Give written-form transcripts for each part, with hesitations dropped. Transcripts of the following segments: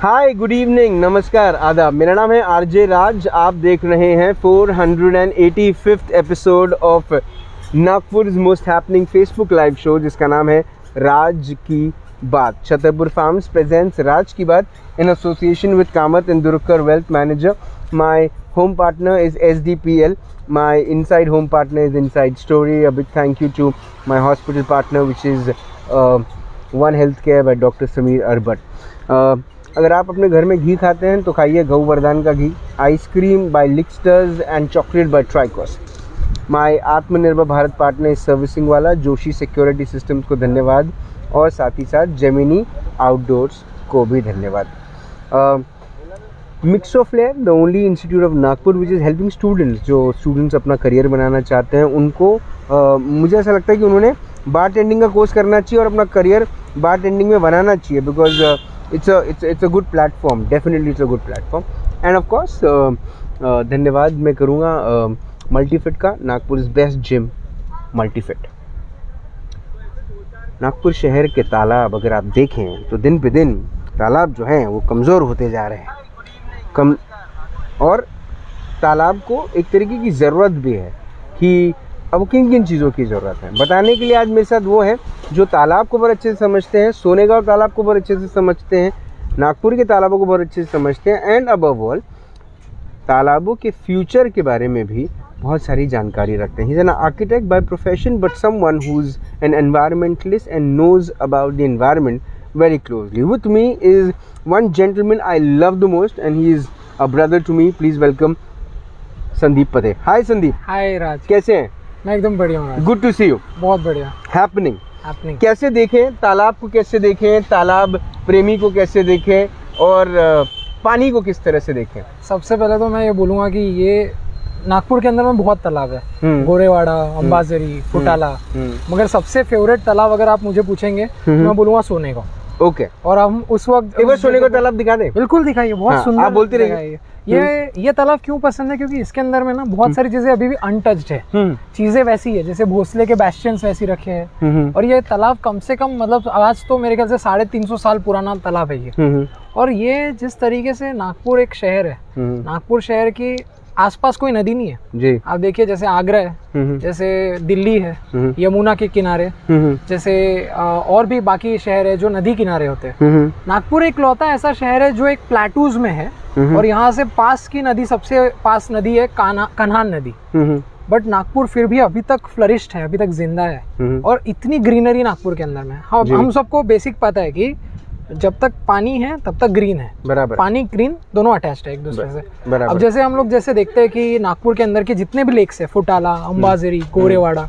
हाय, good evening, नमस्कार, आदाब। मेरा नाम है आरजे राज। आप देख रहे हैं 485th episode of Nagpur most happening Facebook live show, जिसका नाम है राज की बात। छतरपुर फार्म्स प्रेजेंट्स राज की बात in association with Kamat Indurkar wealth manager. My home partner is SDPL. My inside home partner is Inside Story. A big thank you to my hospital partner, which is One Healthcare by Dr. Sameer Arbat. अगर आप अपने घर में घी खाते हैं तो खाइए गौवर्धन का घी। Ice cream by Lickstars and chocolate by Trikos. My Atmanirbhar Bharat partner इस सर्विसिंग वाला जोशी सिक्योरिटी सिस्टम्स को धन्यवाद, और साथ ही साथ जेमिनी आउटडोर्स को भी धन्यवाद। Mix of layer, the only institute of Nagpur which is helping students. जो स्टूडेंट्स अपना करियर बनाना चाहते हैं उनको मुझे ऐसा लगता है कि उन्होंने बार टेंडिंग का कोर्स करना चाहिए और अपना करियर बार टेंडिंग में बनाना चाहिए, because it's a good platform, definitely it's a good platform. And of course धन्यवाद मैं करूँगा मल्टीफिट का, नागपुर बेस्ट जिम मल्टीफिट। नागपुर शहर के तालाब अगर आप देखें तो दिन पे दिन तालाब जो हैं वो कमज़ोर होते जा रहे हैं। और तालाब को एक तरीके की ज़रूरत भी है कि अब किन किन चीज़ों की ज़रूरत है बताने के लिए आज मेरे साथ वो है जो तालाब को बहुत अच्छे से समझते हैं, सोनेगांव तालाब को बहुत अच्छे से समझते हैं, नागपुर के तालाबों को बहुत अच्छे से समझते हैं, एंड अबव ऑल तालाबों के फ्यूचर के बारे में भी बहुत सारी जानकारी रखते हैं। He is an architect by profession but someone who is an environmentalist and knows about the environment very closely. With me is one gentleman I love the most, and he is a brother to me. Please welcome Sandeep Pate. Hi Sandeep. Hi Raj. कैसे हैं? मैं एकदम बढ़िया हूँ राज। Good to see you. बहुत बढ़िया। Happening. कैसे देखें तालाब को, कैसे देखें तालाब प्रेमी को, कैसे देखें और पानी को किस तरह से देखें? सबसे पहले तो मैं ये बोलूँगा कि ये नागपुर के अंदर में बहुत तालाब है, गोरेवाड़ा, अंबाझरी, फुटाला, मगर सबसे फेवरेट तालाब अगर आप मुझे पूछेंगे मैं बोलूँगा सोनेगांव। ओके। और हम उस वक्त एक बार सोनेगांव तालाब दिखा दें? बिल्कुल दिखाइए, बहुत सुंदर। आप बोलते रहिए। ये तालाब क्यों पसंद है? क्योंकि इसके अंदर में ना बहुत सारी चीजें अभी भी अनटच्ड है। चीजें वैसी है जैसे भोसले के बैस्टियंस वैसी रखे हैं, और ये तालाब कम से कम मतलब आज तो मेरे ख्याल से 350 साल पुराना तालाब है ये। और ये जिस तरीके से नागपुर एक शहर है, नागपुर शहर की आसपास कोई नदी नहीं है जी। आप देखिए जैसे आगरा है, जैसे दिल्ली है यमुना के किनारे, जैसे और भी बाकी शहर है जो नदी किनारे होते हैं। नागपुर एक लौता ऐसा शहर है जो एक प्लेटूज में है, और यहाँ से पास की नदी, सबसे पास नदी है कन्हान नदी। बट नागपुर फिर भी अभी तक फ्लरिश्ड है, अभी तक जिंदा है, और इतनी ग्रीनरी नागपुर के अंदर में। हम सबको बेसिक पता है कि जब तक पानी है तब तक ग्रीन है, बराबर। पानी ग्रीन दोनों अटैच्ड है एक दूसरे से, बराबर। अब जैसे हम लोग जैसे देखते हैं कि नागपुर के अंदर के जितने भी लेक्स है, फुटाला, अंबाझरी, गोरेवाड़ा,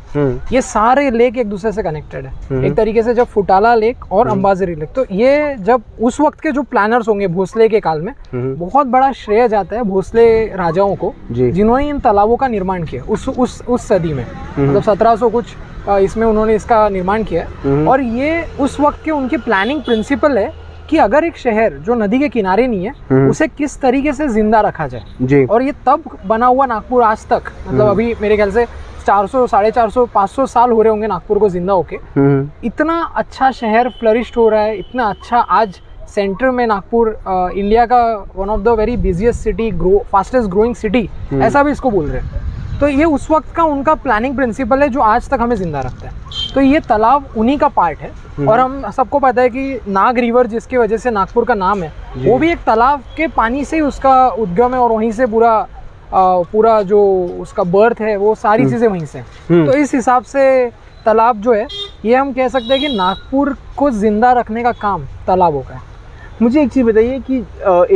ये सारे लेक एक दूसरे से कनेक्टेड है एक तरीके से। जब फुटाला लेक और अंबाझरी लेक, तो ये जब उस वक्त के जो प्लानर्स होंगे भोसले के काल में, बहुत बड़ा श्रेय जाता है भोसले राजाओं को जिन्होंने इन तालाबों का निर्माण किया उस सदी में, मतलब 1700 कुछ इसमें उन्होंने इसका निर्माण किया। और ये उस वक्त के उनकी प्लानिंग प्रिंसिपल है कि अगर एक शहर जो नदी के किनारे नहीं है उसे किस तरीके से जिंदा रखा जाए जी। और ये तब बना हुआ नागपुर आज तक, मतलब अभी मेरे ख्याल से 400, 450, 500 साल हो रहे होंगे नागपुर को जिंदा होके। इतना अच्छा शहर फ्लरिश्ड हो रहा है, इतना अच्छा आज सेंटर में नागपुर इंडिया का one of the very busiest city, fastest growing city, ऐसा भी इसको बोल रहे हैं। तो ये उस वक्त का उनका प्लानिंग प्रिंसिपल है जो आज तक हमें जिंदा रखता है। तो ये तालाब उन्हीं का पार्ट है। और हम सबको पता है कि नाग रिवर जिसकी वजह से नागपुर का नाम है, वो भी एक तालाब के पानी से ही उसका उद्गम है, और वहीं से पूरा जो उसका बर्थ है वो सारी चीज़ें वहीं से। तो इस हिसाब से तालाब जो है, ये हम कह सकते हैं कि नागपुर को जिंदा रखने का काम तालाबों का है। मुझे एक चीज़ बताइए कि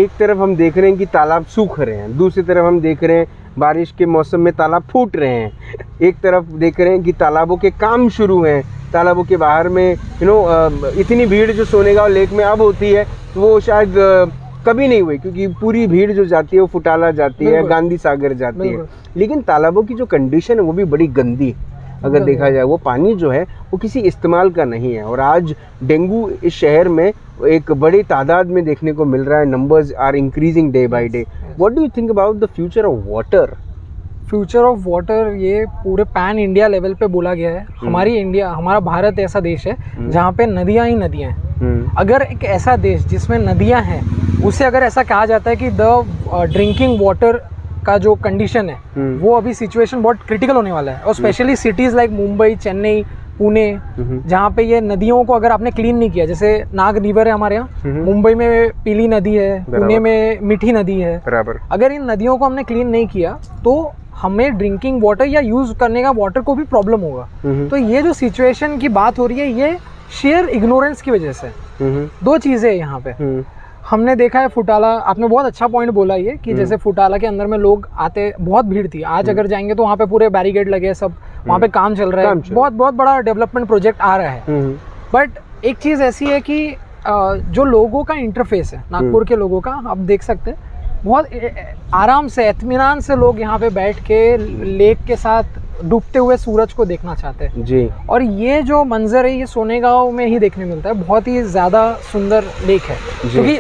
एक तरफ हम देख रहे हैं कि तालाब सूख रहे हैं, दूसरी तरफ हम देख रहे हैं बारिश के मौसम में तालाब फूट रहे हैं, एक तरफ देख रहे हैं कि तालाबों के काम शुरू हैं, तालाबों के बाहर में इतनी भीड़ जो सोनेगांव लेक में अब होती है वो शायद कभी नहीं हुई, क्योंकि पूरी भीड़ जो जाती है वो फुटाला जाती है, गांधी सागर जाती है। लेकिन तालाबों की जो कंडीशन है वो भी बड़ी गंदी है अगर देखा जाए। वो पानी जो है वो किसी इस्तेमाल का नहीं है, और आज डेंगू इस शहर में एक बड़ी तादाद में देखने को मिल रहा है। Numbers are increasing day by day. What do you think about the future of water? Future of water ये पूरे पैन इंडिया लेवल पे बोला गया है। हमारा भारत ऐसा देश है जहाँ पे नदियाँ ही नदियाँ हैं। अगर एक ऐसा देश जिसमें नदियाँ हैं उसे अगर ऐसा कहा जाता है कि द ड्रिंकिंग वाटर का जो कंडीशन है वो अभी सिचुएशन बहुत क्रिटिकल होने वाला है, और specially cities like Mumbai, Chennai, Pune, जहाँ पे ये नदियों को अगर आपने क्लीन नहीं किया, जैसे नाग रिवर है हमारे यहाँ, मुंबई में पीली नदी है, पुणे में मीठी नदी है, बराबर, अगर इन नदियों को हमने क्लीन नहीं किया तो हमें ड्रिंकिंग वाटर या यूज करने का वाटर को भी प्रॉब्लम होगा। तो ये जो सिचुएशन की बात हो रही है ये शेयर इग्नोरेंस की वजह से। दो चीज़ें यहाँ पे हमने देखा है, फुटाला, आपने बहुत अच्छा पॉइंट बोला ये कि जैसे फुटाला के अंदर में लोग आते, बहुत भीड़ थी, आज अगर जाएंगे तो वहाँ पे पूरे बैरिकेड लगे, सब वहाँ पे काम चल रहा है, बहुत बहुत बड़ा डेवलपमेंट प्रोजेक्ट आ रहा है। बट एक चीज़ ऐसी है कि जो लोगों का इंटरफेस है, नागपुर के लोगों का, आप देख सकते हैं बहुत आराम से, इत्मीनान से लोग यहाँ पे बैठ के लेक के साथ डूबते हुए सूरज को देखना चाहते हैं जी। और ये जो मंजर है ये सोनेगांव में ही देखने मिलता है, बहुत ही ज्यादा सुंदर लेक है, क्योंकि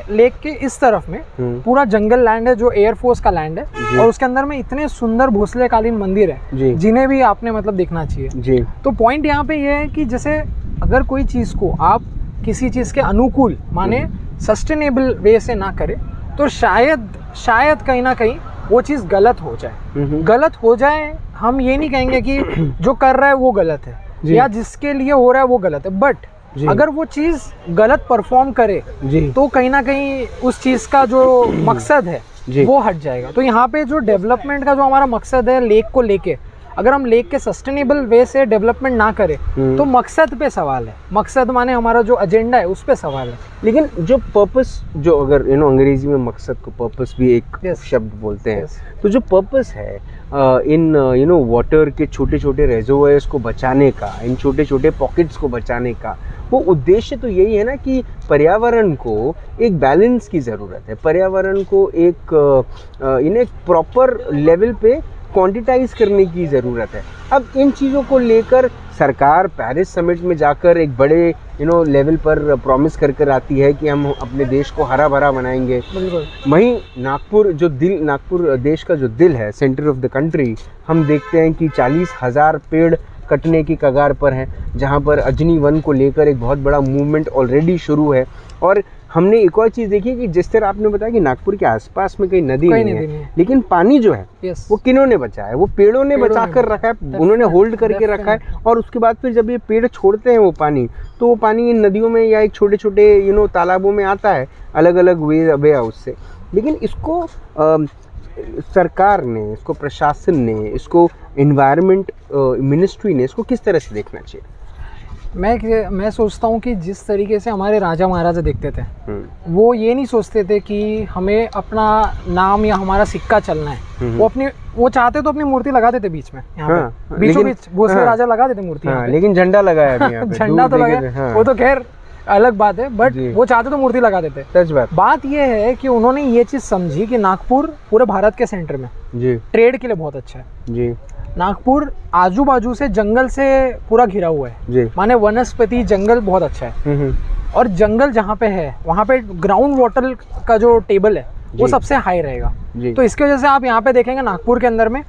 लेक के इस तरफ में पूरा जंगल लैंड है जो एयरफोर्स का लैंड है, और उसके अंदर में इतने सुंदर भोसले कालीन मंदिर है जिन्हें भी आपने मतलब देखना चाहिए जी। तो पॉइंट यहाँ पे ये है कि जैसे अगर कोई चीज को आप किसी चीज के अनुकूल माने सस्टेनेबल वे से ना करे तो शायद कहीं ना कहीं वो चीज़ गलत हो जाए। गलत हो जाए, हम ये नहीं कहेंगे कि जो कर रहा है वो गलत है या जिसके लिए हो रहा है वो गलत है, बट अगर वो चीज़ गलत परफॉर्म करे तो कहीं ना कहीं उस चीज़ का जो मकसद है वो हट जाएगा। तो यहाँ पे जो डेवलपमेंट का जो हमारा मकसद है लेक को लेके, अगर हम लेक के सस्टेनेबल वे से डेवलपमेंट ना करें तो मकसद पे सवाल है, मकसद माने हमारा जो एजेंडा है उस पे सवाल है। लेकिन जो पर्पस, जो अगर अंग्रेजी में मकसद को पर्पस भी एक शब्द बोलते हैं, तो जो पर्पस है इन वाटर के छोटे छोटे रेजर्वोयर्स को बचाने का, इन छोटे छोटे पॉकेट्स को बचाने का, वो उद्देश्य तो यही है ना कि पर्यावरण को एक बैलेंस की ज़रूरत है, पर्यावरण को एक प्रॉपर लेवल पे क्वांटिटाइज करने की ज़रूरत है। अब इन चीज़ों को लेकर सरकार पेरिस समिट में जाकर एक बड़े लेवल पर प्रॉमिस कर कर आती है कि हम अपने देश को हरा भरा बनाएंगे। वहीं नागपुर देश का जो दिल है, सेंटर ऑफ द कंट्री, हम देखते हैं कि 40,000 पेड़ कटने की कगार पर हैं, जहां पर अजनी वन को लेकर एक बहुत बड़ा मूवमेंट ऑलरेडी शुरू है। और हमने एक और चीज़ देखी कि जिस तरह आपने बताया कि नागपुर के आसपास में कहीं नदी नहीं है, लेकिन पानी जो है वो किन्होंने बचाया है? वो पेड़ों ने बचा कर रखा है, उन्होंने होल्ड करके रखा है। और उसके बाद फिर जब ये पेड़ छोड़ते हैं वो पानी, तो वो पानी इन नदियों में या एक छोटे छोटे तालाबों में आता है, अलग अलग वे हाउस से। लेकिन इसको सरकार ने, इसको प्रशासन ने, इसको एनवायरनमेंट मिनिस्ट्री ने इसको किस तरह से देखना चाहिए? मैं सोचता हूँ कि जिस तरीके से हमारे राजा महाराजा देखते थे, वो ये नहीं सोचते थे कि हमें अपना नाम या हमारा सिक्का चलना है। वो चाहते तो अपनी मूर्ति लगा देते बीच में, यहाँ पे बीचों बीच भोसले राजा लगा देते मूर्ति, लेकिन झंडा लगाया झंडा तो लगा, वो तो खैर अलग बात है, बट वो चाहते तो मूर्ति लगा देते। सच बात ये है कि उन्होंने ये चीज समझी कि नागपुर पूरे भारत के सेंटर में ट्रेड के लिए बहुत अच्छा है जी। नागपुर आजू बाजू से जंगल से पूरा घिरा हुआ है, माने वनस्पति जंगल बहुत अच्छा है, और जंगल जहाँ पे है वहाँ पे ग्राउंड वाटर का जो टेबल है वो सबसे हाई रहेगा। तो इसकी वजह से आप यहाँ पे देखेंगे नागपुर के अंदर में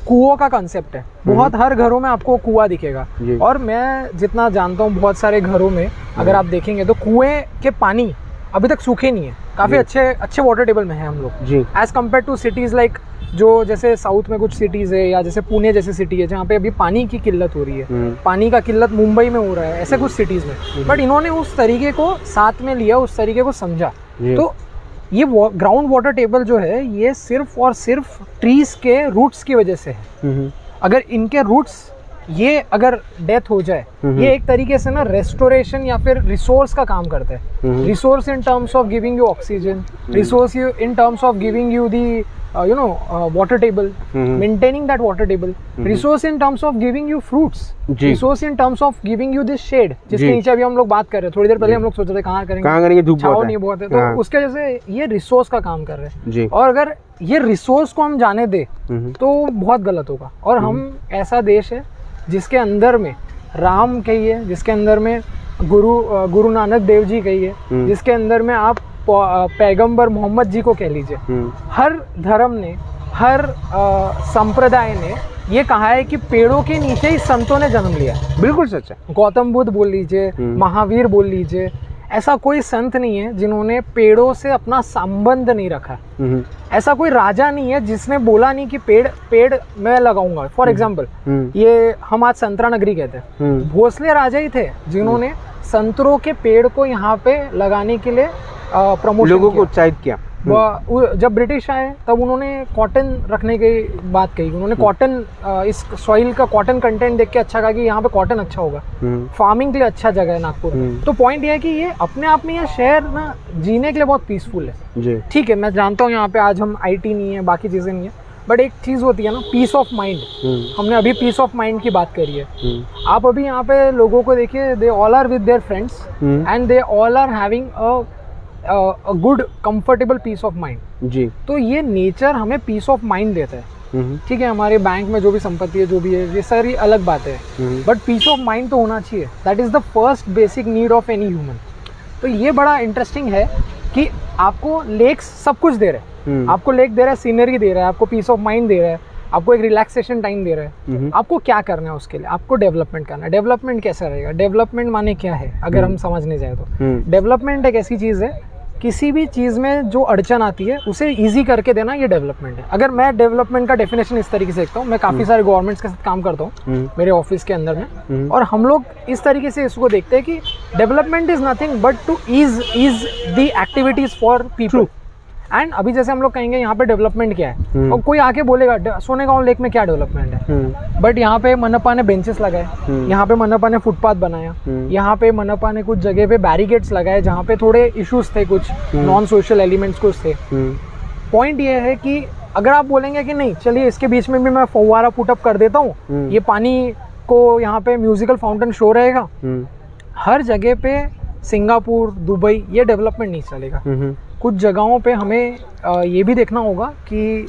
कुओं का कंसेप्ट है, बहुत हर घरों में आपको कुआं दिखेगा। और मैं जितना जानता हूँ बहुत सारे घरों में अगर आप देखेंगे तो कुएं के पानी अभी तक सूखे नहीं है, काफी अच्छे वाटर टेबल में है हम लोग, as compared to cities like जो जैसे साउथ में कुछ सिटीज है या जैसे पुणे जैसी सिटी है जहाँ पे अभी पानी की किल्लत हो रही है, पानी का किल्लत मुंबई में हो रहा है, ऐसे कुछ सिटीज में। बट इन्होंने उस तरीके को साथ में लिया, उस तरीके को समझा। तो ये ग्राउंड वाटर टेबल जो है ये सिर्फ और सिर्फ ट्रीज के रूट्स की वजह से है। अगर इनके रूट्स ये अगर डेथ हो जाए, ये एक तरीके से ना रेस्टोरेशन या फिर रिसोर्स का काम करता है। Resource in terms of giving you oxygen, resource in terms of giving you the water table, maintaining that water table, resource in terms of giving you fruits, resource in terms of giving you this shade, जिसके नीचे अभी हम लोग बात कर रहे हैं। थोड़ी देर पहले हम लोग सोच रहे थे कहाँ करेंगे, धूप छाव नहीं बहुत है, तो उसके वजह से ये रिसोर्स का काम कर रहे हैं। और अगर ये रिसोर्स को हम जाने दे तो बहुत गलत होगा। और हम ऐसा देश है जिसके अंदर में राम कहिए, जिसके अंदर में गुरु नानक देव जी कहिए, जिसके अंदर में आप पैगंबर मोहम्मद जी को कह लीजिए, हर धर्म ने, हर संप्रदाय ने ये कहा है कि पेड़ों के नीचे ही संतों ने जन्म लिया। बिल्कुल सच है। गौतम बुद्ध बोल लीजिए, महावीर बोल लीजिए, ऐसा कोई संत नहीं है जिन्होंने पेड़ों से अपना संबंध नहीं रखा। ऐसा कोई राजा नहीं है जिसने बोला नहीं कि पेड़ मैं लगाऊंगा। फॉर एग्जाम्पल ये हम आज संतरा नगरी कहते हैं, भोसले राजा ही थे जिन्होंने संतरों के पेड़ को यहाँ पे लगाने के लिए प्रमोशन लोगों को उत्साहित किया। जब ब्रिटिश आए तब उन्होंने कॉटन रखने की बात कही। उन्होंने कॉटन इस सॉइल का कॉटन कंटेंट देख के अच्छा कहा कि यहाँ पे कॉटन अच्छा होगा, फार्मिंग के लिए अच्छा जगह है नागपुर। तो पॉइंट ये है कि ये अपने आप में ये शहर ना जीने के लिए बहुत पीसफुल है। ठीक है, मैं जानता हूँ यहाँ पे आज हम IT नहीं है, बाकी चीज़ें नहीं है, बट एक चीज़ होती है ना पीस ऑफ माइंड। हमने अभी पीस ऑफ माइंड की बात करी है। आप अभी यहाँ पे लोगों को देखिए, they all are with their friends and they all are having a good comfortable peace of mind जी। तो ये नेचर हमें पीस ऑफ माइंड देता है। ठीक है, हमारे बैंक में जो भी संपत्ति है, जो भी है, ये सारी अलग बात है, बट पीस ऑफ माइंड तो होना चाहिए। That is the first basic need of any human. तो ये बड़ा इंटरेस्टिंग है कि आपको लेक्स सब कुछ दे रहे हैं। आपको लेक दे रहा है, सीनरी दे रहा है, आपको पीस ऑफ माइंड दे रहा है, आपको एक रिलैक्सेशन टाइम दे रहा है। आपको क्या करना है उसके लिए? आपको डेवलपमेंट करना है। डेवलपमेंट कैसा रहेगा? डेवलपमेंट माने क्या है अगर हम समझने जाए तो? डेवलपमेंट एक ऐसी चीज़ है, किसी भी चीज़ में जो अड़चन आती है उसे इजी करके देना, ये डेवलपमेंट है। अगर मैं डेवलपमेंट का डेफिनेशन इस तरीके से देखता हूँ, मैं काफ़ी सारे गवर्नमेंट्स के साथ काम करता हूँ मेरे ऑफिस के अंदर में, और हम लोग इस तरीके से इसको देखते हैं कि development is nothing but to ease the activities for people. And अभी जैसे हम लोग कहेंगे यहाँ पे डेवलपमेंट क्या है, और कोई आके बोलेगा सोनेगांव लेक में क्या डेवलपमेंट है, बट यहाँ पे मनपा ने बेंचेस लगाए, यहाँ पे मनपा ने फुटपाथ बनाया, यहाँ पे मनपा ने कुछ जगह पे बैरिकेड्स लगाए जहाँ पे थोड़े इश्यूज थे, कुछ नॉन सोशल एलिमेंट्स कुछ थे। पॉइंट ये है कि अगर आप बोलेंगे कि नहीं चलिए इसके बीच में भी मैं फव्वारा पुटअप कर देता हूँ, ये पानी को यहाँ पे म्यूजिकल फाउंटेन शो रहेगा, हर जगह पे सिंगापुर, दुबई, ये डेवलपमेंट नहीं चलेगा। कुछ जगहों पे हमें ये भी देखना होगा कि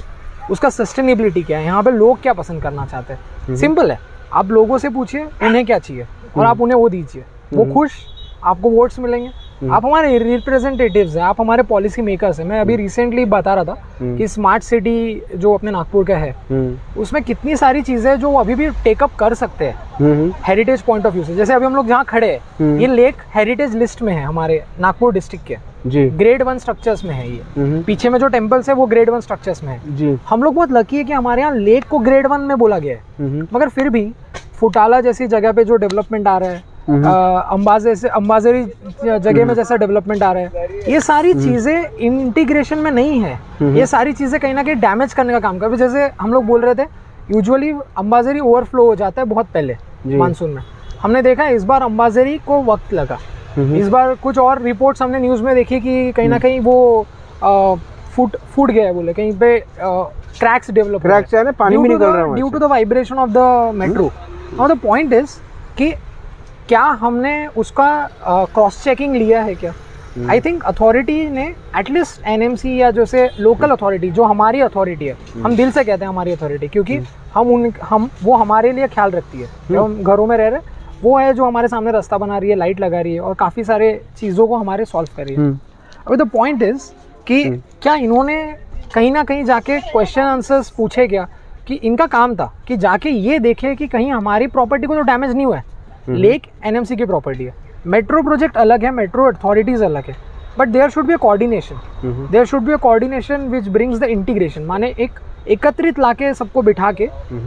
उसका सस्टेनेबिलिटी क्या है, यहाँ पे लोग क्या पसंद करना चाहते हैं। सिंपल है, आप लोगों से पूछिए उन्हें क्या चाहिए और आप उन्हें वो दीजिए, वो खुश, आपको वोट्स मिलेंगे। आप हमारे रिप्रेजेंटेटिव्स हैं, आप हमारे पॉलिसी मेकर्स हैं। मैं अभी रिसेंटली बता रहा था कि स्मार्ट सिटी जो अपने नागपुर का है, उसमें कितनी सारी चीज़ें जो अभी भी टेकअप कर सकते हैं हेरिटेज पॉइंट ऑफ व्यू से। जैसे अभी हम लोग जहाँ खड़े हैं, ये लेक हेरिटेज लिस्ट में है हमारे नागपुर डिस्ट्रिक्ट के जी। ग्रेड 1 स्ट्रक्चर्स में है ये। पीछे में जो टेम्पल्स है वो ग्रेड 1 स्ट्रक्चर्स में है जी। हम लोग बहुत लकी है कि हमारे यहाँ लेक को ग्रेड 1 में बोला गया है, मगर फिर भी फुटाला जैसी जगह पे जो डेवलपमेंट आ रहा है, अंबाजेरी जगह में जैसा डेवलपमेंट आ रहा है, ये सारी चीजें इंटीग्रेशन में नहीं है। ये सारी चीजें कहीं ना कहीं डैमेज करने का काम कर रही है। जैसे हम लोग बोल रहे थे, यूजुअली अंबाजेरी ओवरफ्लो हो जाता है बहुत पहले मानसून में। हमने देखा है इस बार अंबाजेरी को वक्त लगा। इस बार कुछ और रिपोर्ट्स हमने न्यूज़ में देखी कि कहीं ना कहीं वो फूट गया है, बोले कहीं पे क्रैक्स डेवलप, क्रैक्स है ना, पानी भी निकल रहा है due to the vibration of the metro. Now the point is कि क्या हमने उसका क्रॉस चेकिंग लिया है क्या? आई थिंक अथॉरिटी ने एटलीस्ट NMC या जैसे लोकल अथॉरिटी, जो हमारी अथॉरिटी है, हम दिल से कहते हैं हमारी अथॉरिटी, क्योंकि हम वो हमारे लिए ख्याल रखती है। जब हम घरों में रह रहे, वो है जो हमारे सामने रास्ता बना रही है, लाइट लगा रही है और काफ़ी सारे चीज़ों को हमारे सॉल्व कर रही है। अभी द पॉइंट इज कि क्या इन्होंने कहीं ना कहीं जाके क्वेश्चन आंसर्स पूछे क्या? कि इनका काम था कि जाके ये देखे कि कहीं हमारी प्रॉपर्टी को तो डैमेज नहीं हुआ है। लेक NMC की प्रॉपर्टी है, मेट्रो प्रोजेक्ट अलग है, मेट्रो अथॉरिटीज अलग है, but there should be a coordination. There should be a coordination which brings the integration. माने एक एकत्रित लाके सबको बिठा के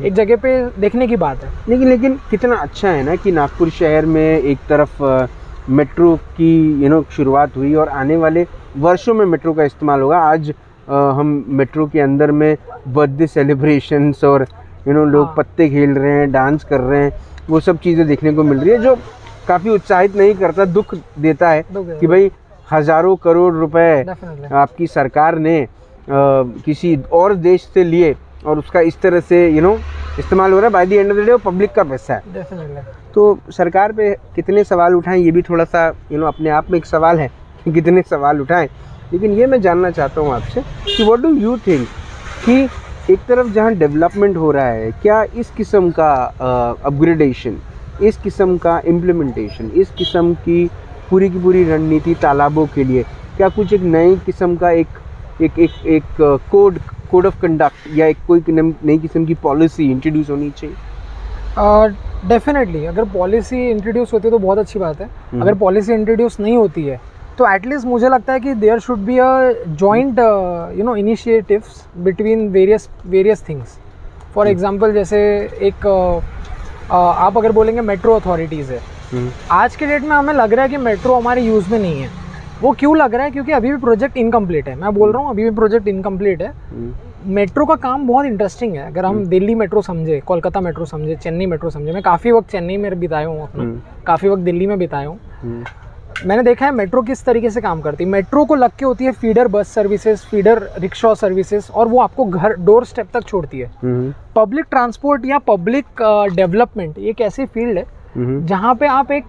एक जगह पे देखने की बात है। लेकिन कितना अच्छा है ना कि नागपुर शहर में एक तरफ मेट्रो की शुरुआत हुई और आने वाले वर्षों में मेट्रो का इस्तेमाल होगा। आज हम मेट्रो के अंदर में बर्थडे सेलिब्रेशंस और लोग पत्ते खेल रहे हैं, डांस कर रहे हैं, वो सब चीज़ें देखने को मिल रही है, जो काफ़ी उत्साहित नहीं करता, दुख देता है कि भाई हज़ारों करोड़ रुपए आपकी सरकार ने किसी और देश से लिए और उसका इस तरह से इस्तेमाल हो रहा है। By the end of the day वो पब्लिक का पैसा है। तो सरकार पे कितने सवाल उठाएं, ये भी थोड़ा सा अपने आप में एक सवाल है कि कितने सवाल उठाएं। लेकिन ये मैं जानना चाहता हूँ आपसे कि व्हाट डू यू थिंक कि एक तरफ जहाँ डेवलपमेंट हो रहा है, क्या इस किस्म का अपग्रेडेशन, इस किस्म का इम्प्लीमेंटेशन, इस किस्म की पूरी रणनीति तालाबों के लिए क्या कुछ एक नई किस्म का एक कोड ऑफ कंडक्ट या एक कोई नई किस्म की पॉलिसी इंट्रोड्यूस होनी चाहिए? डेफिनेटली अगर पॉलिसी इंट्रोड्यूस होती है तो बहुत अच्छी बात है। अगर पॉलिसी इंट्रोड्यूस नहीं होती है तो एटलीस्ट मुझे लगता है कि there should be a joint initiatives between various things. For example जैसे एक आप अगर बोलेंगे मेट्रो अथॉरिटीज़ है, आज के डेट में हमें लग रहा है कि मेट्रो हमारे यूज़ में नहीं है। वो क्यों लग रहा है? क्योंकि अभी भी प्रोजेक्ट इनकम्प्लीट है। मैं बोल रहा हूँ अभी भी प्रोजेक्ट इनकम्प्लीट है। मेट्रो का काम बहुत इंटरेस्टिंग है। अगर हम दिल्ली मेट्रो समझे, कोलकाता मेट्रो समझे, चेन्नई मेट्रो समझे, मैं काफ़ी वक्त चेन्नई में बिताया हूँ अपना, काफ़ी वक्त दिल्ली में बिताया हूँ। मैंने देखा है मेट्रो किस तरीके से काम करती है। मेट्रो को लग के होती है feeder bus services, feeder rickshaw services, और वो आपको घर डोर स्टेप तक छोड़ती है। पब्लिक ट्रांसपोर्ट या पब्लिक डेवलपमेंट एक ऐसी फील्ड है जहाँ पे आप एक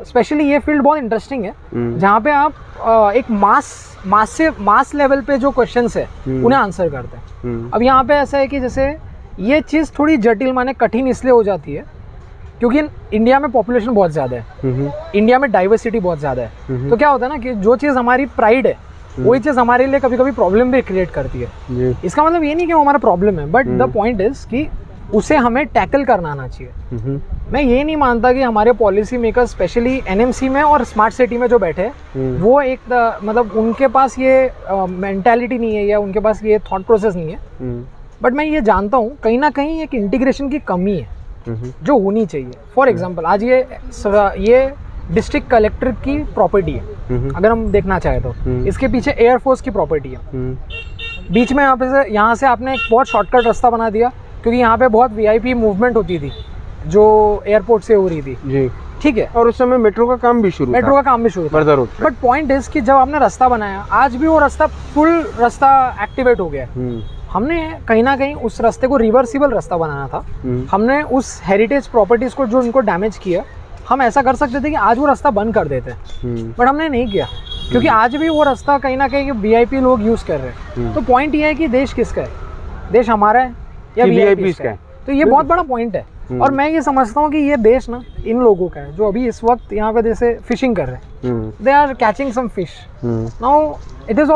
स्पेशली ये फील्ड बहुत इंटरेस्टिंग है, जहाँ पे आप एक मास लेवल पे जो क्वेश्चंस है उन्हें आंसर करते हैं। अब यहाँ पे ऐसा है कि जैसे ये चीज़ थोड़ी जटिल माने कठिन इसलिए हो जाती है क्योंकि इंडिया में पॉपुलेशन बहुत ज़्यादा है, इंडिया में डाइवर्सिटी बहुत ज़्यादा है। तो क्या होता है ना कि जो चीज़ हमारी प्राइड है वही चीज़ हमारे लिए कभी कभी प्रॉब्लम भी क्रिएट करती है। इसका मतलब ये नहीं कि वो हमारा प्रॉब्लम है, बट द पॉइंट इज कि उसे हमें टैकल करना आना चाहिए। मैं ये नहीं मानता कि हमारे पॉलिसी मेकर स्पेशली एनएमसी में और स्मार्ट सिटी में जो बैठे हैं वो एक मतलब उनके पास ये मेंटालिटी नहीं है या उनके पास ये थॉट प्रोसेस नहीं है। बट मैं ये जानता हूँ कहीं ना कहीं एक इंटीग्रेशन की कमी है जो होनी चाहिए। फॉर एग्जाम्पल आज ये डिस्ट्रिक्ट कलेक्टर की प्रॉपर्टी है, अगर हम देखना चाहे तो इसके पीछे एयरफोर्स की प्रॉपर्टी है। बीच में यहाँ से आपने एक बहुत शॉर्टकट रास्ता बना दिया क्योंकि यहाँ पे बहुत वीआईपी मूवमेंट होती थी जो एयरपोर्ट से हो रही थी जी, ठीक है। और उस समय मेट्रो का काम भी शुरू था। बट पॉइंट इज कि जब आपने रास्ता बनाया, आज भी वो रास्ता फुल रास्ता एक्टिवेट हो गया। हमने कहीं ना कहीं उस रास्ते को रिवर्सिबल रास्ता बनाना था। हमने उस हेरिटेज प्रॉपर्टीज को जो उनको डैमेज किया, हम ऐसा कर सकते थे कि आज वो रास्ता बंद कर देते, बट हमने नहीं किया क्योंकि आज भी वो रास्ता कहीं ना कहीं वीआईपी लोग यूज कर रहे हैं। तो पॉइंट ये है कि देश किसका है, देश हमारा है या वीआईपी का है? तो ये बहुत बड़ा पॉइंट है। और मैं ये समझता हूँ कि ये देश ना इन लोगों का है जो अभी इस वक्त यहाँ पे जैसे फिशिंग कर रहे हैं, they are catching some fish now. It is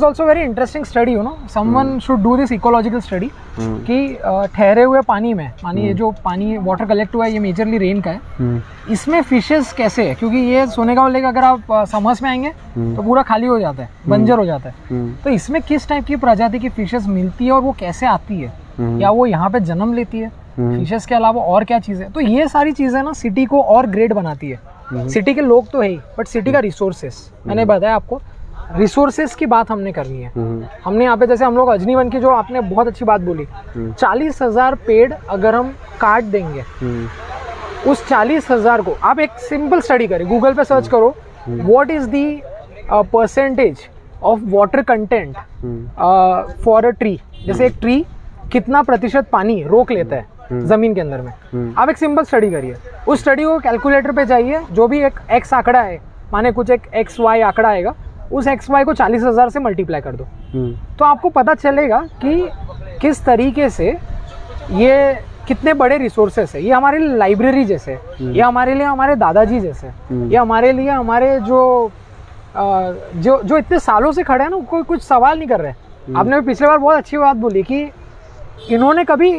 also very interesting study, you know, someone should do this ecological study कि ठहरे हुए पानी में, मानिए जो पानी वाटर कलेक्ट हुआ है ये मेजरली रेन का है, इसमें फिशेस कैसे है, क्योंकि ये सोने का बोलेगा अगर आप समर्स में आएंगे तो पूरा खाली हो जाता है, बंजर हो जाता है। तो इसमें किस टाइप की प्रजाति की फिशेस मिलती है और वो कैसे आती है, या वो यहाँ पे जन्म लेती है, फिशेस के अलावा और क्या चीज़ें। तो ये सारी चीज़ें ना सिटी को और ग्रेट बनाती है। सिटी के लोग तो है ही, बट सिटी का रिसोर्सेस, मैंने बताया आपको रिसोर्सेस की बात हमने करनी है। हमने यहाँ पे जैसे हम लोग अजनीवन की जो आपने बहुत अच्छी बात बोली, 40,000 पेड़ अगर हम काट देंगे, उस 40,000 को आप एक सिंपल स्टडी करें, गूगल पे सर्च करो what is the percentage of water content for a tree. जैसे एक ट्री कितना प्रतिशत पानी रोक लेता है जमीन के अंदर में, आप एक सिंपल स्टडी करिए। उस स्टडी को कैलकुलेटर पे जाइए, जो भी एक एक्स आंकड़ा है, माने कुछ एक एक्स वाई आंकड़ा आएगा, उस एक्स वाई को 40,000 से मल्टीप्लाई कर दो, तो आपको पता चलेगा कि किस तरीके से ये कितने बड़े रिसोर्सेस है। ये हमारे लिए लाइब्रेरी जैसे, ये हमारे लिए हमारे दादाजी जैसे, ये हमारे लिए हमारे जो इतने सालों से खड़े हैं ना, कोई कुछ सवाल नहीं कर रहे। आपने पिछले बार बहुत अच्छी बात बोली कि इन्होंने कभी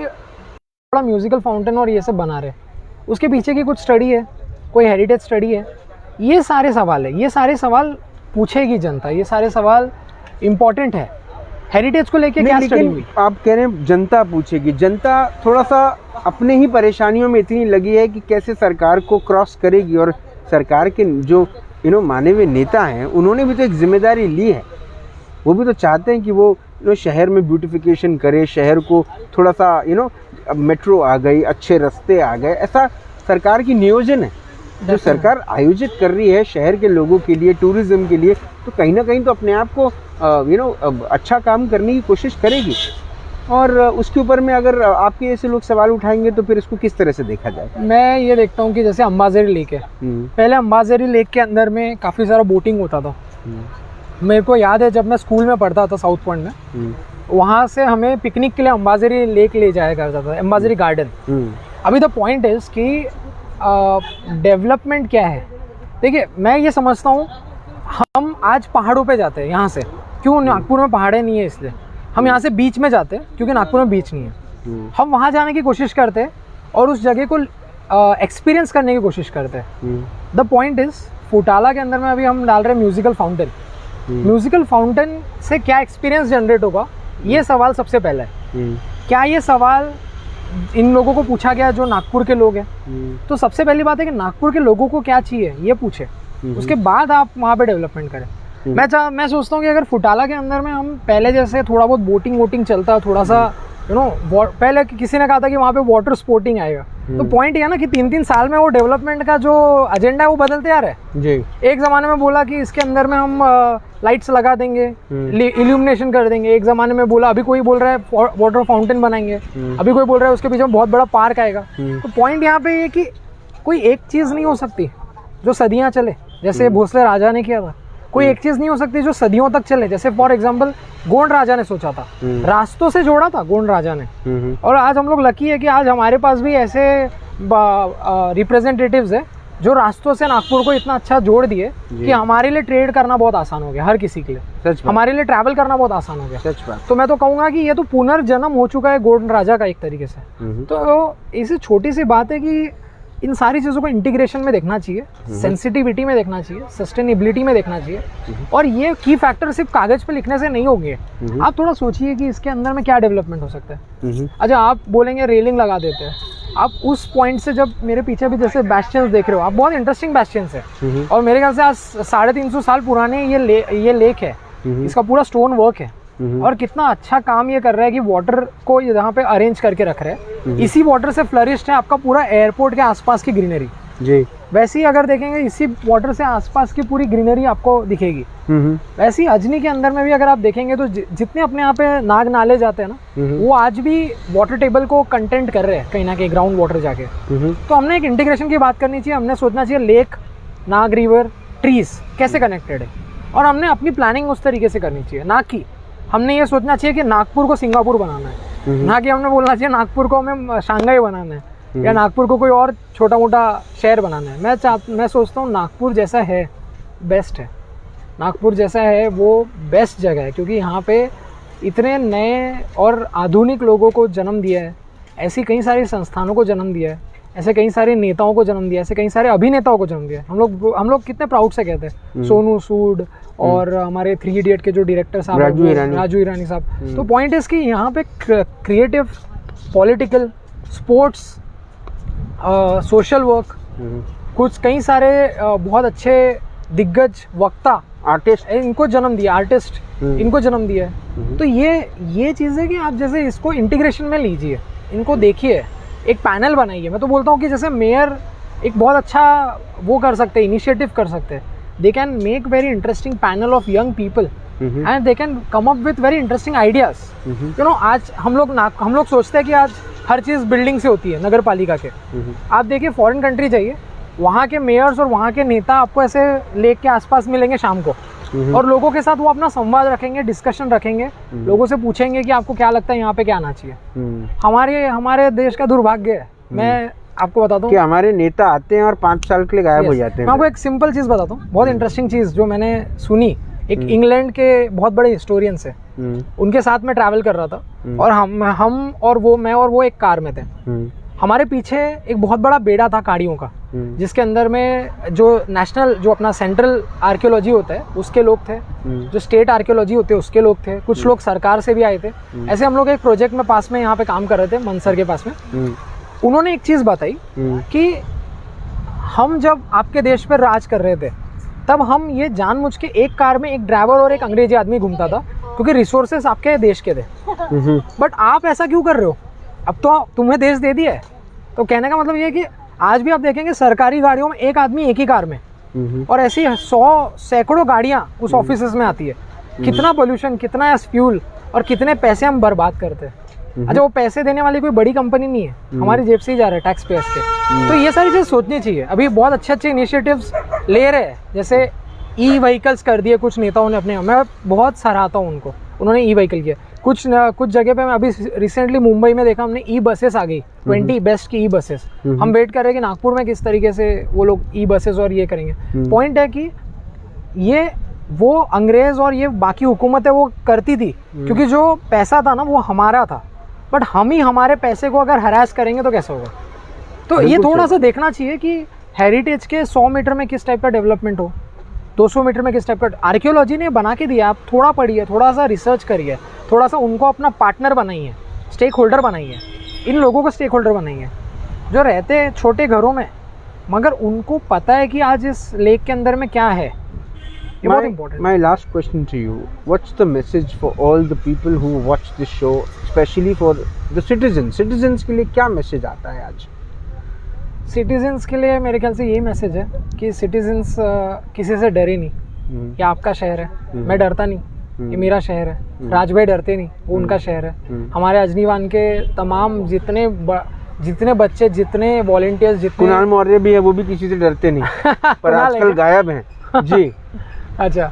बड़ा म्यूजिकल फाउंटेन और ये सब बना रहे, उसके पीछे की कुछ स्टडी है, कोई हेरिटेज स्टडी है। ये सारे सवाल है, ये सारे सवाल पूछेगी जनता, ये सारे सवाल इम्पोर्टेंट है। हेरिटेज को लेके क्या स्टडी हुई? आप कह रहे हैं जनता पूछेगी, जनता थोड़ा सा अपने ही परेशानियों में इतनी लगी है कि कैसे सरकार को क्रॉस करेगी। और सरकार के जो माने हुए नेता हैं, उन्होंने भी तो एक जिम्मेदारी ली है। वो भी तो चाहते हैं कि वो शहर में ब्यूटिफिकेशन करे, शहर को थोड़ा सा मेट्रो आ गई, अच्छे रास्ते आ गए, ऐसा सरकार की नियोजन है जो सरकार आयोजित कर रही है शहर के लोगों के लिए, टूरिज्म के लिए। तो कहीं ना कहीं तो अपने आप को अच्छा काम करने की कोशिश करेगी। और उसके ऊपर में अगर आपके जैसे लोग सवाल उठाएंगे तो फिर इसको किस तरह से देखा जाए? मैं ये देखता हूँ कि जैसे अंबाझरी लेक है, पहले अंबाझरी लेक के अंदर में काफ़ी सारा बोटिंग होता था। मेरे को याद है जब मैं स्कूल में पढ़ता था साउथ पॉइंट में, वहाँ से हमें पिकनिक के लिए अंबाझरी लेक ले जाया करता था, अंबाझरी गार्डन। अभी द पॉइंट इज कि डेवलपमेंट क्या है। देखिए मैं ये समझता हूँ, हम आज पहाड़ों पे जाते हैं यहाँ से, क्यों? नागपुर में पहाड़े नहीं है इसलिए। हम यहाँ से बीच में जाते हैं क्योंकि नागपुर में बीच नहीं है। हम वहाँ जाने की कोशिश करते हैं और उस जगह को एक्सपीरियंस करने की कोशिश करते हैं। द पॉइंट इज फुटाला के अंदर में अभी हम डाल रहे हैं म्यूजिकल फाउंटेन। म्यूजिकल फाउंटेन से क्या एक्सपीरियंस जनरेट होगा, ये सवाल सबसे पहला है। क्या ये सवाल इन लोगों को पूछा गया जो नागपुर के लोग हैं? तो सबसे पहली बात है कि नागपुर के लोगों को क्या चाहिए ये पूछे, उसके बाद आप वहाँ पे डेवलपमेंट करें। मैं सोचता हूँ कि अगर फुटाला के अंदर में हम पहले जैसे थोड़ा बहुत बोटिंग चलता, थोड़ा सा पहले किसी ने कहा था कि वहाँ पे वाटर स्पोर्टिंग आएगा, तो पॉइंट ये है ना कि 3-3 साल में वो डेवलपमेंट का जो एजेंडा है वो बदलते आ रहा है जी। एक ज़माने में बोला कि इसके अंदर में हम लाइट्स लगा देंगे, इल्यूमिनेशन कर देंगे। एक ज़माने में बोला, अभी कोई बोल रहा है वाटर फाउंटेन बनाएंगे, अभी कोई बोल रहा है उसके पीछे बहुत बड़ा पार्क आएगा। तो पॉइंट यहाँ पे ये कि कोई एक चीज़ नहीं हो सकती जो सदियाँ चले, जैसे भोसले राजा ने किया था। कोई एक चीज़ नहीं हो सकती जो सदियों तक चले। जैसे फॉर एग्जाम्पल गोंड राजा ने सोचा था, रास्तों से जोड़ा था गोंड राजा ने, और आज हम लोग लकी है कि आज हमारे पास भी ऐसे रिप्रेजेंटेटिव्स है जो रास्तों से नागपुर को इतना अच्छा जोड़ दिए कि हमारे लिए ट्रेड करना बहुत आसान हो गया, हर किसी के लिए। हमारे लिए ट्रैवल करना बहुत आसान हो गया। सच बात। तो मैं तो कहूँगा कि ये तो पुनर्जन्म हो चुका है गोंड राजा का एक तरीके से। तो इसी छोटी सी बात है कि इन सारी चीज़ों को इंटीग्रेशन में देखना चाहिए, सेंसिटिविटी में देखना चाहिए, सस्टेनेबिलिटी में देखना चाहिए, और ये की फैक्टर सिर्फ कागज पे लिखने से नहीं होंगे। आप थोड़ा सोचिए कि इसके अंदर में क्या डेवलपमेंट हो सकता है। अच्छा, आप बोलेंगे रेलिंग लगा देते हैं, आप उस पॉइंट से जब मेरे पीछे भी जैसे बैस्टियंस देख रहे हो आप, बहुत इंटरेस्टिंग बैस्टियंस है, और मेरे ख्याल से आज 350 साल पुराने ये लेक है, इसका पूरा स्टोन वर्क है, और कितना अच्छा काम ये कर रहा है कि वाटर को यहाँ पे अरेंज करके रख रहे हैं। इसी वाटर से फ्लरिश्ड है आपका पूरा एयरपोर्ट के आसपास की ग्रीनरी जी। वैसे ही अगर देखेंगे इसी वाटर से आसपास की पूरी ग्रीनरी आपको दिखेगी। वैसे ही अजनी के अंदर में भी अगर आप देखेंगे तो जितने अपने यहाँ पे नाग नाले जाते हैं ना, वो आज भी वाटर टेबल को कंटेंट कर रहे हैं कहीं ना कहीं ग्राउंड वाटर जाके। तो हमने एक इंटीग्रेशन की बात करनी चाहिए, हमने सोचना चाहिए लेक, नाग रिवर, ट्रीज कैसे कनेक्टेड है, और हमने अपनी प्लानिंग उस तरीके से करनी चाहिए। ना कि हमने ये सोचना चाहिए कि नागपुर को सिंगापुर बनाना है, ना कि हमने बोलना चाहिए नागपुर को हमें शंघाई बनाना है या नागपुर को कोई और छोटा मोटा शहर बनाना है। मैं सोचता हूँ नागपुर जैसा है बेस्ट है, नागपुर जैसा है वो बेस्ट जगह है, क्योंकि यहाँ पे इतने नए और आधुनिक लोगों को जन्म दिया है, ऐसी कई सारी संस्थानों को जन्म दिया है, ऐसे कई सारे नेताओं को जन्म दिया है, ऐसे कई सारे अभिनेताओं को जन्म दिया है। हम लोग कितने प्राउड से कहते हैं सोनू सूद और हमारे 3 इडियट के जो डायरेक्टर साहब राजू ईरानी साहब। तो पॉइंट इज कि यहाँ पे creative, political, sports, social work, कुछ कई सारे बहुत अच्छे दिग्गज वक्ता, आर्टिस्ट इनको जन्म दिया, इनको जन्म दिया है। तो ये चीज़ है कि आप जैसे इसको इंटीग्रेशन में लीजिए, इनको देखिए, एक पैनल बनाइए। मैं तो बोलता हूँ कि जैसे मेयर एक बहुत अच्छा वो कर सकते हैं, इनिशिएटिव कर सकते हैं। They can make very interesting panel of young people and they can come up with very interesting ideas. You know, आज हम लोग सोचते हैं कि आज हर चीज़ बिल्डिंग से होती है, नगर पालिका के। आप देखिए फॉरेन कंट्री जाइए, वहाँ के मेयर्स और वहाँ के नेता आपको ऐसे लेक के आसपास मिलेंगे शाम को, और लोगों के साथ वो अपना संवाद रखेंगे, डिस्कशन रखेंगे, लोगों से पूछेंगे कि आपको क्या लगता है यहाँ पे क्या आना चाहिए। हमारे देश का दुर्भाग्य है, मैं आपको बताता हूँ कि हमारे नेता आते हैं और 5 साल के लिए गायब हो जाते हैं। मैं आपको एक सिंपल चीज़ बताता हूँ, बहुत इंटरेस्टिंग चीज़ जो मैंने सुनी। एक इंग्लैंड के बहुत बड़े हिस्टोरियंस है, उनके साथ मैं ट्रैवल कर रहा था, और हम और वो एक कार में थे। हमारे पीछे एक बहुत बड़ा बेड़ा था गाड़ियों का, जिसके अंदर में जो नेशनल, जो अपना सेंट्रल आर्कियोलॉजी होता है उसके लोग थे, जो स्टेट आर्कियोलॉजी होते हैं उसके लोग थे, कुछ लोग सरकार से भी आए थे। ऐसे हम लोग एक प्रोजेक्ट में पास में यहाँ पे काम कर रहे थे, मनसर के पास में। उन्होंने एक चीज़ बताई कि हम जब आपके देश पर राज कर रहे थे तब हम ये जानबूझ के एक कार में एक ड्राइवर और एक अंग्रेजी आदमी घूमता था, क्योंकि रिसोर्सेस आपके देश के थे। बट आप ऐसा क्यों कर रहे हो? अब तो तुम्हें देश दे दिया है। तो कहने का मतलब ये है कि आज भी आप देखेंगे सरकारी गाड़ियों में एक आदमी एक ही कार में, और ऐसी 100 सैकड़ों गाड़ियाँ उस ऑफिस में आती है। कितना पोल्यूशन, कितना फ्यूल और कितने पैसे हम बर्बाद करते हैं। अच्छा, वो पैसे देने वाली कोई बड़ी कंपनी नहीं है, हमारी जेब से ही जा रहा है, टैक्स पेयर्स के। तो ये सारी चीज़ सोचनी चाहिए। अभी बहुत अच्छे इनिशिएटिव्स ले रहे हैं, जैसे ई व्हीकल्स कर दिए कुछ नेताओं ने अपने, मैं बहुत सराहता हूँ उनको, उन्होंने ई व्हीकल किया। कुछ जगह पे मैं अभी रिसेंटली मुंबई में देखा, हमने ई बसेस आ गई, 20 बेस्ट की ई बसेस। हम वेट कर रहे हैं कि नागपुर में किस तरीके से वो लोग ई बसेस और ये करेंगे। पॉइंट है कि ये वो अंग्रेज और ये बाकी हुकूमतें वो करती थी, क्योंकि जो पैसा था ना वो हमारा था। बट हम ही हमारे पैसे को अगर हरास करेंगे तो कैसे होगा? तो ये थोड़ा सा देखना चाहिए कि हेरिटेज के 100 मीटर में किस टाइप का डेवलपमेंट हो, 200 मीटर में किस टाइप का। आर्कियोलॉजी ने बना के दिया, आप थोड़ा पढ़िए, थोड़ा सा रिसर्च करिए, थोड़ा सा उनको अपना पार्टनर बनाइए, स्टेक होल्डर बनाइए, इन लोगों को स्टेक होल्डर बनाइए जो रहते हैं छोटे घरों में, मगर उनको पता है कि आज इस लेक के अंदर में क्या है। ये बहुत important. My last question to you, what's the message for all the people who watch this show, especially for the citizens? Citizens के लिए क्या मैसेज आता है आज? सिटीजन्स के लिए मेरे ख्याल से यही मैसेज है कि सिटीजन्स किसी से डरे नहीं। ये आपका शहर है, मैं डरता नहीं, ये मेरा शहर है। राज भाई डरते नहीं, वो उनका शहर है। हमारे अजनीवान के तमाम जितने बच्चे, जितने वॉलंटियर्स, जितने कुणाल मौर्य भी है, वो भी किसी से डरते नहीं पर आजकल गायब हैं जी। अच्छा,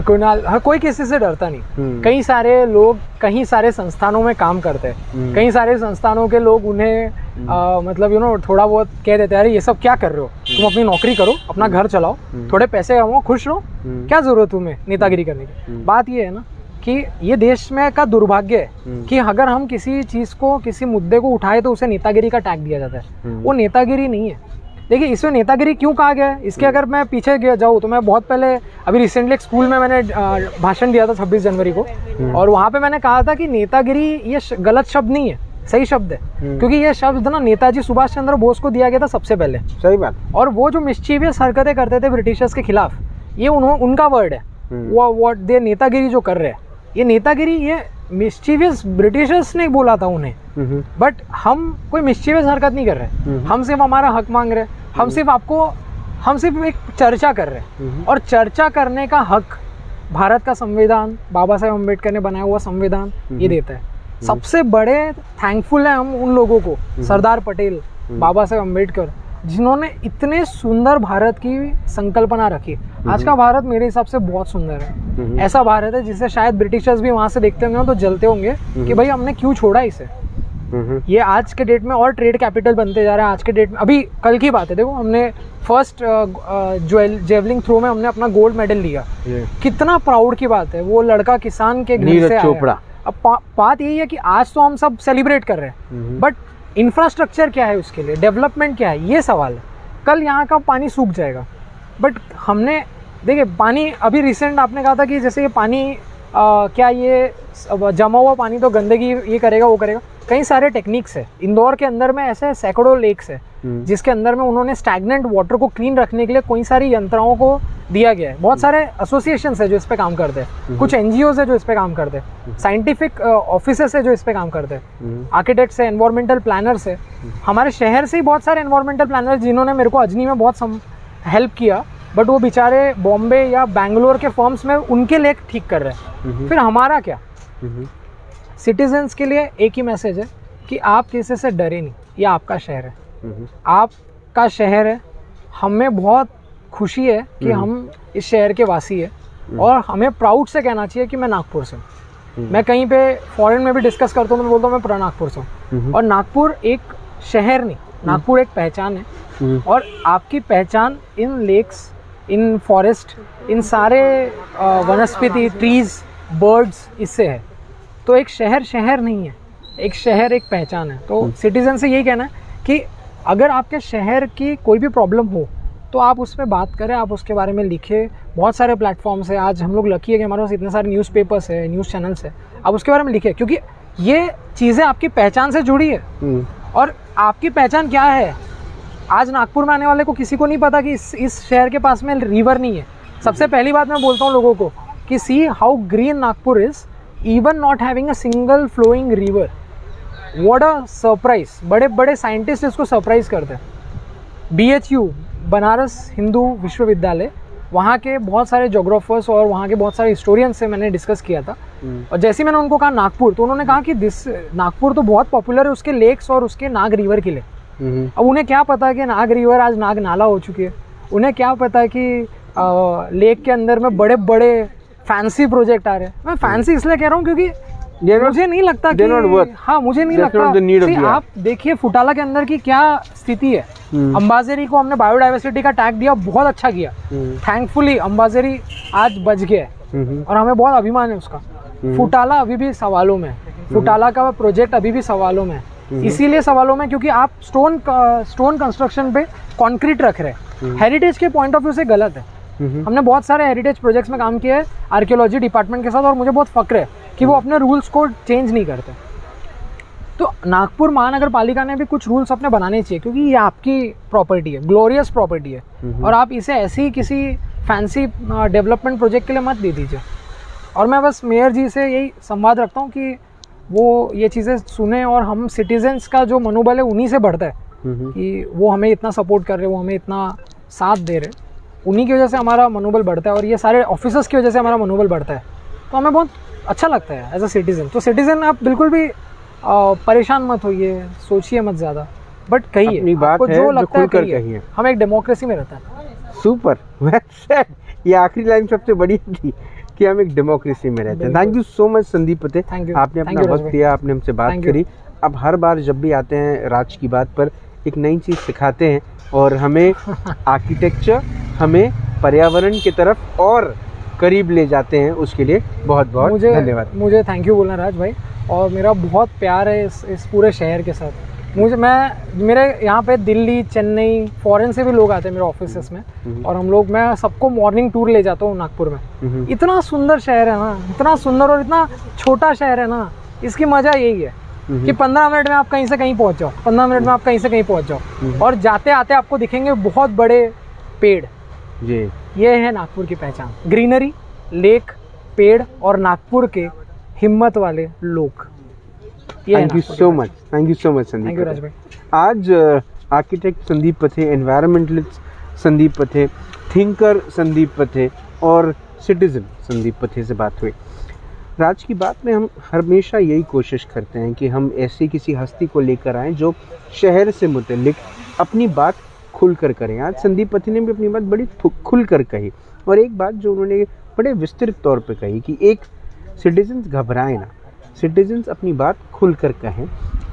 कुणाल, हाँ, कोई किसी से डरता नहीं। कई सारे लोग कई सारे संस्थानों में काम करते हैं, कई सारे संस्थानों के लोग उन्हें मतलब थोड़ा बहुत कह देते हैं, अरे ये सब क्या कर रहे हो, तुम अपनी नौकरी करो, अपना घर चलाओ, थोड़े पैसे कमाओ, खुश रहो, क्या जरूरत तुम्हें नेतागिरी करने की। बात ये है ना कि ये देश में का दुर्भाग्य है कि अगर हम किसी चीज को, किसी मुद्दे को उठाए तो उसे नेतागिरी का टैग दिया जाता है। वो नेतागिरी नहीं है। देखिए, इसमें नेतागिरी क्यों कहा गया है, इसके अगर मैं पीछे जाऊँ तो मैं बहुत पहले, अभी रिसेंटली एक स्कूल में मैंने भाषण दिया था 26 जनवरी को, और वहाँ पे मैंने कहा था कि नेतागिरी ये गलत शब्द नहीं है, सही शब्द है। क्योंकि ये शब्द ना नेताजी सुभाष चंद्र बोस को दिया गया था सबसे पहले। सही बात। और वो जो मिस्चीवियस हरकतें करते थे ब्रिटिशर्स के खिलाफ, ये उनका वर्ड है। वो दे नेतागिरी जो कर रहे हैं, ये नेतागिरी, ये मिस्चीवियस ब्रिटिशर्स ने बोला था उन्हें, बट हम कोई मिस्चीवियस हरकत नहीं कर रहे। हम सिर्फ हमारा हक मांग रहे हैं, हम सिर्फ एक चर्चा कर रहे हैं। और चर्चा करने का हक भारत का संविधान, बाबा साहेब अम्बेडकर ने बनाया हुआ संविधान ये देता है। सबसे बड़े थैंकफुल है हम उन लोगों को, सरदार पटेल, बाबा साहेब अम्बेडकर, जिन्होंने इतने सुंदर भारत की संकल्पना रखी। आज का भारत मेरे हिसाब से बहुत सुंदर है। ऐसा भारत है जिसे शायद ब्रिटिशर्स भी वहां से देखते होंगे तो जलते होंगे कि भाई हमने क्यों छोड़ा इसे। ये आज के डेट में और ट्रेड कैपिटल बनते जा रहा है। आज के डेट में, अभी कल की बात है, देखो हमने फर्स्ट जेवलिंग थ्रो में हमने अपना गोल्ड मेडल लिया। कितना प्राउड की बात है। वो लड़का किसान के घर से आया। अब बात यही है कि आज तो हम सब सेलिब्रेट कर रहे हैं, बट इंफ्रास्ट्रक्चर क्या है उसके लिए, डेवलपमेंट क्या है, ये सवाल है। कल यहाँ का पानी सूख जाएगा, बट हमने देखिए पानी, अभी रिसेंट आपने कहा था कि जैसे ये पानी क्या ये जमा हुआ पानी तो गंदगी ये करेगा वो करेगा। कई सारे टेक्निक्स है। इंदौर के अंदर में ऐसे सैकड़ों लेक्स है जिसके अंदर में उन्होंने स्टैग्नेंट वाटर को क्लीन रखने के लिए कई सारी यंत्राओं को दिया गया है। बहुत सारे एसोसिएशंस है जो इस पे काम करते हैं, कुछ एनजीओ है जो इस पे काम करते हैं, साइंटिफिक ऑफिसर्स है जो इस पे काम करते हैं, आर्किटेक्ट्स है, एनवायरमेंटल प्लानर्स है। हमारे शहर से ही बहुत सारे एनवायरमेंटल प्लानर्स जिन्होंने मेरे को अजनी में बहुत हेल्प किया, बट वो बेचारे बॉम्बे या बैंगलोर के फर्म्स में उनके लेक ठीक कर रहे हैं। फिर हमारा क्या? सिटीजन्स के लिए एक ही मैसेज है कि आप किसी से डरे नहीं। ये आपका शहर है, आपका शहर है। हमें बहुत खुशी है कि हम इस शहर के वासी है, और हमें प्राउड से कहना चाहिए कि मैं नागपुर से हूँ। मैं कहीं पे फॉरेन में भी डिस्कस करता हूँ, मैं बोलता हूँ मैं पूरा नागपुर से हूँ। और नागपुर एक शहर नहीं, नागपुर एक पहचान है। और आपकी पहचान इन लेक्स, इन फॉरेस्ट, इन सारे वनस्पति, ट्रीज, बर्ड्स, इससे है। तो एक शहर शहर नहीं है, एक शहर एक पहचान है। तो सिटीजन से यही कहना है कि अगर आपके शहर की कोई भी प्रॉब्लम हो तो आप उस पर बात करें, आप उसके बारे में लिखें। बहुत सारे प्लेटफॉर्म्स है। आज हम लोग लकी है कि हमारे पास इतने सारे न्यूज़पेपर्स है, न्यूज़ चैनल्स है। आप उसके बारे में लिखें, क्योंकि ये चीज़ें आपकी पहचान से जुड़ी है। और आपकी पहचान क्या है? आज नागपुर में आने वाले को किसी को नहीं पता कि इस शहर के पास में रिवर नहीं है। सबसे पहली बात मैं बोलता हूँ लोगों को कि see how green Nagpur is, even not having a single flowing river. What a surprise. बड़े बड़े साइंटिस्ट इसको सरप्राइज करते हैं। BHU, बनारस हिंदू विश्वविद्यालय, वहाँ के बहुत सारे जोग्राफर्स और वहाँ के बहुत सारे हिस्टोरियंस से मैंने डिस्कस किया था। और जैसे मैंने उनको कहा नागपुर, तो उन्होंने कहा कि नागपुर तो बहुत पॉपुलर है उसके लेक्स और उसके नाग रिवर के लिए। अब उन्हें क्या पता कि नाग रिवर आज नाग नाला हो चुकी है। उन्हें क्या पता कि लेक के अंदर में बड़े बड़े फैंसी प्रोजेक्ट आ रहे हैं। मैं फैंसी इसलिए कह रहा हूँ क्योंकि मुझे नहीं लगता कि मुझे नहीं लगता। आप देखिए फुटाला के अंदर की क्या स्थिति है। अंबाजेरी को हमने बायोडाइवर्सिटी का टैग दिया, बहुत अच्छा किया। थैंकफुली अंबाजेरी आज बच गया है और हमें बहुत अभिमान है उसका। फुटाला अभी भी सवालों में है, फुटाला का प्रोजेक्ट अभी भी सवालों में है। इसीलिए सवालों में, क्योंकि आप स्टोन कंस्ट्रक्शन पे कंक्रीट रख रहे हैं, हेरिटेज के पॉइंट ऑफ व्यू से गलत है। हमने बहुत सारे हेरिटेज प्रोजेक्ट्स में काम किया है आर्कियोलॉजी डिपार्टमेंट के साथ, और मुझे बहुत फक्र है कि वो अपने रूल्स को चेंज नहीं करते। तो नागपुर महानगर पालिका ने भी कुछ रूल्स अपने बनाने चाहिए, क्योंकि ये आपकी प्रॉपर्टी है, ग्लोरियस प्रॉपर्टी है, और आप इसे ऐसे ही किसी फैंसी डेवलपमेंट प्रोजेक्ट के लिए मत दे दीजिए। और मैं बस मेयर जी से यही संवाद रखता हूँ कि वो ये चीज़ें सुने, और हम सिटीजन्स का जो मनोबल है उन्हीं से बढ़ता है कि वो हमें इतना सपोर्ट कर रहे हैं, वो हमें इतना साथ दे रहे, उन्हीं की वजह से हमारा मनोबल बढ़ता है, और ये सारे ऑफिसर्स की वजह से हमारा मनोबल बढ़ता है। तो हमें बहुत अच्छा लगता है एज अ सिटीज़न। तो सिटीज़न आप बिल्कुल भी परेशान मत होइए, सोचिए मत ज़्यादा, बट कहिए आपको जो लगता है कहिए। हम एक डेमोक्रेसी में रहता है। Super, well said. ये आखिरी लाइन सबसे बड़ी थी कि हम एक डेमोक्रेसी में रहते हैं। Thank you so much Sandeep पते, आपने अपना वक्त दिया, आपने हमसे बात करी। अब हर बार जब भी आते हैं राज की बात पर एक नई चीज़ सिखाते हैं, और हमें आर्किटेक्चर, हमें पर्यावरण की तरफ और करीब ले जाते हैं। उसके लिए बहुत बहुत धन्यवाद। मुझे थैंक यू बोलना राज भाई, और मेरा बहुत प्यार है इस पूरे शहर के साथ। मेरे यहाँ पे दिल्ली, चेन्नई, फॉरेन से भी लोग आते हैं मेरे ऑफिस में, और मैं सबको मॉर्निंग टूर ले जाता हूँ नागपुर में। इतना सुंदर शहर है ना, इतना सुंदर और इतना छोटा शहर है ना, इसकी मजा यही है कि 15 मिनट में आप कहीं से कहीं पहुँच जाओ, 15 मिनट में आप कहीं से कहीं पहुँच जाओ, और जाते आते आपको दिखेंगे बहुत बड़े पेड़। जी, ये है नागपुर की पहचान, ग्रीनरी, लेक, पेड़, और नागपुर के हिम्मत वाले लोग। Thank you so much, thank you so much Sandeep Pathe. आज आर्किटेक्ट संदीप पथे, एनवायरमेंटलिस्ट संदीप पथे, थिंकर संदीप पथे और सिटीजन संदीप पथे से बात हुई। राज की बात में हम हमेशा यही कोशिश करते हैं कि हम ऐसी किसी हस्ती को लेकर आएँ जो शहर से मुतल्लिक अपनी बात खुलकर करें। आज संदीप पथे ने भी अपनी बात बड़ी खुलकर कही, और एक बात जो उन्होंने बड़े विस्तृत तौर पे कही कि एक सिटीजन्स घबराएं ना, सिटीजन्स अपनी बात खुलकर कहें।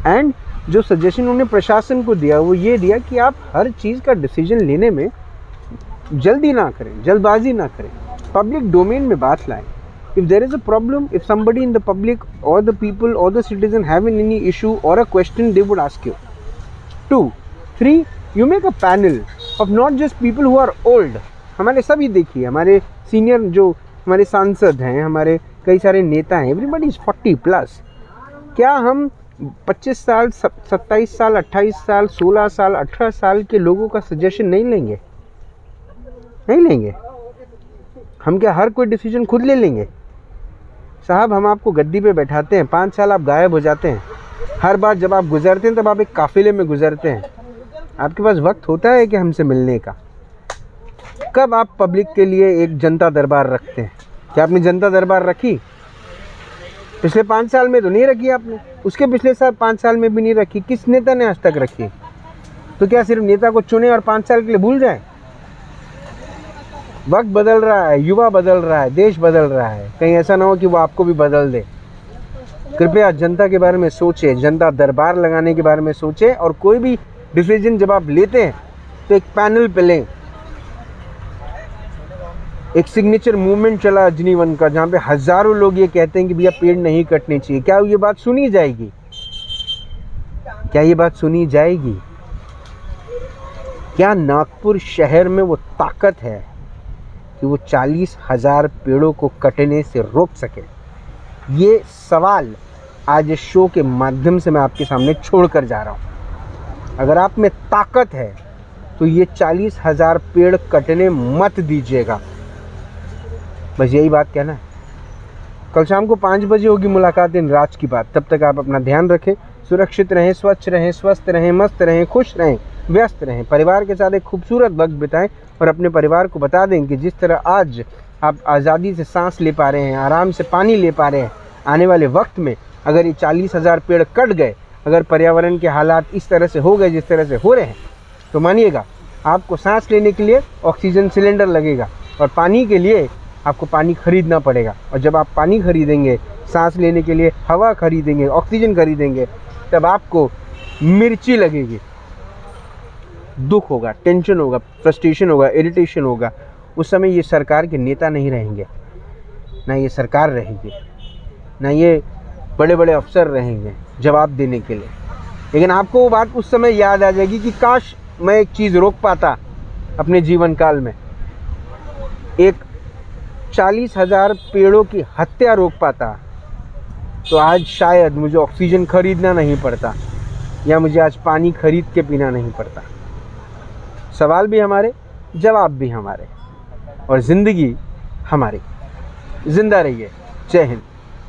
एंड जो सजेशन उन्होंने प्रशासन को दिया वो ये दिया कि आप हर चीज़ का डिसीजन लेने में जल्दी ना करें, जल्दबाजी ना करें, पब्लिक डोमेन में बात लाएं। If there is a problem, if somebody in the public or the people or the citizen have any issue or a question, they would ask you. 2, 3, you make a panel of not just people who are old. हमारे सभी देखिए, हमारे senior जो हमारे सांसद हैं, हमारे कई सारे नेता हैं, एवरीबडी इज 40+। क्या हम 25 साल, 27 साल, 28 साल, 16 साल, 18 साल के लोगों का सजेशन नहीं लेंगे? नहीं लेंगे। हम क्या हर कोई डिसीजन खुद ले लेंगे? साहब, हम आपको गद्दी पे बैठाते हैं, 5 साल आप गायब हो जाते हैं। हर बार जब आप गुजरते हैं तब आप एक काफिले में गुजरते हैं। आपके पास वक्त होता है कि हमसे मिलने का? कब आप पब्लिक के लिए एक जनता दरबार रखते हैं? क्या आपने जनता दरबार रखी? पिछले 5 साल में तो नहीं रखी आपने, उसके पिछले 5 साल में भी नहीं रखी। किस नेता ने आज तक रखी? तो क्या सिर्फ नेता को चुने और 5 साल के लिए भूल जाए? वक्त बदल रहा है, युवा बदल रहा है, देश बदल रहा है, कहीं ऐसा ना हो कि वो आपको भी बदल दे। कृपया जनता के बारे में सोचें, जनता दरबार लगाने के बारे में सोचें, और कोई भी डिसीजन जब आप लेते हैं तो एक पैनल पे लें। एक सिग्नेचर मूवमेंट चला अजनीवन का, जहाँ पे हजारों लोग ये कहते हैं कि भैया पेड़ नहीं कटने चाहिए। क्या ये बात सुनी जाएगी? क्या ये बात सुनी जाएगी? क्या नागपुर शहर में वो ताकत है कि वो 40,000 पेड़ों को कटने से रोक सके? ये सवाल आज इस शो के माध्यम से मैं आपके सामने छोड़कर जा रहा हूँ। अगर आप में ताकत है तो ये 40,000 पेड़ कटने मत दीजिएगा। बस यही बात कहना है। कल शाम को 5 बजे होगी मुलाकात इन राज की बात। तब तक आप अपना ध्यान रखें, सुरक्षित रहें, स्वच्छ रहें, स्वस्थ रहें, मस्त रहें, खुश रहें, व्यस्त रहें, परिवार के साथ एक खूबसूरत वक्त बिताएं, और अपने परिवार को बता दें कि जिस तरह आज आप आज़ादी से सांस ले पा रहे हैं, आराम से पानी ले पा रहे हैं, आने वाले वक्त में अगर ये 40,000 पेड़ कट गए, अगर पर्यावरण के हालात इस तरह से हो गए जिस तरह से हो रहे हैं, तो मानिएगा आपको सांस लेने के लिए ऑक्सीजन सिलेंडर लगेगा, और पानी के लिए आपको पानी खरीदना पड़ेगा। और जब आप पानी खरीदेंगे, सांस लेने के लिए हवा खरीदेंगे, ऑक्सीजन खरीदेंगे, तब आपको मिर्ची लगेगी, दुख होगा, टेंशन होगा, फ्रस्ट्रेशन होगा, इरिटेशन होगा। उस समय ये सरकार के नेता नहीं रहेंगे, ना ये सरकार रहेगी, ना ये बड़े बड़े अफसर रहेंगे जवाब देने के लिए। लेकिन आपको वो बात उस समय याद आ जाएगी कि काश मैं एक चीज़ रोक पाता अपने जीवन काल में, एक 40,000 पेड़ों की हत्या रोक पाता, तो आज शायद मुझे ऑक्सीजन खरीदना नहीं पड़ता या मुझे आज पानी खरीद के पीना नहीं पड़ता। सवाल भी हमारे, जवाब भी हमारे, और ज़िंदगी हमारी। जिंदा रहिए। जय हिंद।